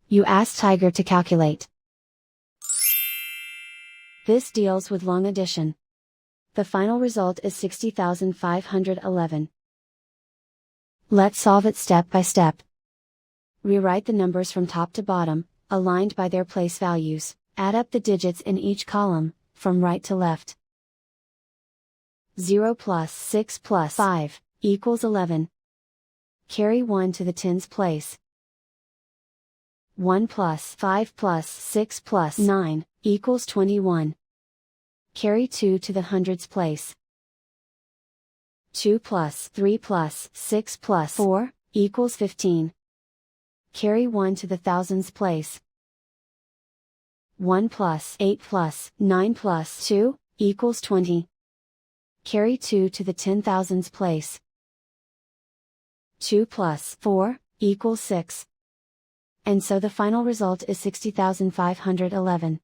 You ask Tiger to calculate. This deals with long addition. The final result is 60,511. Let's solve it step by step. Rewrite the numbers from top to bottom, aligned by their place values. Add up the digits in each column, from right to left. 0 plus 6 plus 5 equals 11. Carry 1 to the tens place. 1 plus 5 plus 6 plus 9 equals 21. Carry 2 to the hundreds place. 2 plus 3 plus 6 plus 4 equals 15. Carry 1 to the thousands place. 1 plus 8 plus 9 plus 2 equals 20. Carry 2 to the 10,000s place. 2 plus 4 equals 6. And so the final result is 60,511.